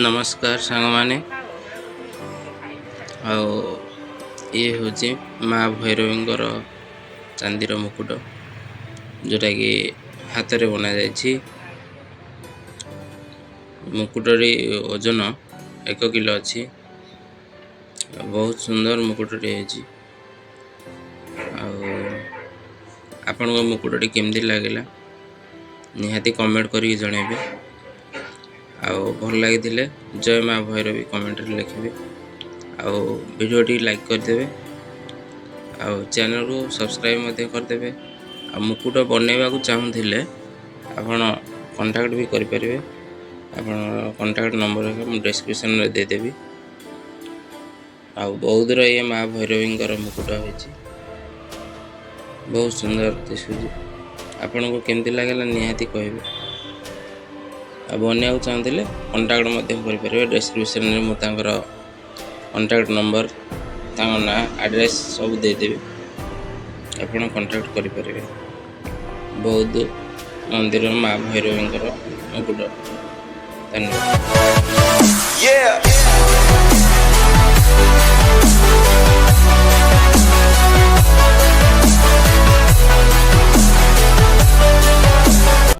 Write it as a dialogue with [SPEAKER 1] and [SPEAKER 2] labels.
[SPEAKER 1] नमस्कार सांग माने ये हूँ माँ भैरवींकर चांदीर मुकुट जोटा कि हाथ रे बना जाइछि। मुकुटरी ओजन 1 किलो अच्छी। बहुत सुंदर मुकुटटी है। आपण मुकुटटी केमती लगे निहाती कमेंट करके जनइबे। भल लगी जय माँ भैरवी कमेंट लिखे। वीडियोटी लाइक करदे। चैनल को सब्सक्राइब करदे। मुकुट बनवाक चाहूले आपण कांटेक्ट भी करें। कांटेक्ट नंबर मुझे डिस्क्रिप्शन में देदेवी। बौद्धर ये माँ भैरवी मुकुट हो बहुत सुंदर दिशुची। आपण को केमती लगे निहाती कहे। बनवाक चाहते कांटेक्ट करें। डिस्क्रिप्शन में मुझे कांटेक्ट नंबर ना एड्रेस सब देदेवी। आपण कांटेक्ट करें। बौद्ध मंदिर माँ भैरवी मुकुट। धन्यवाद।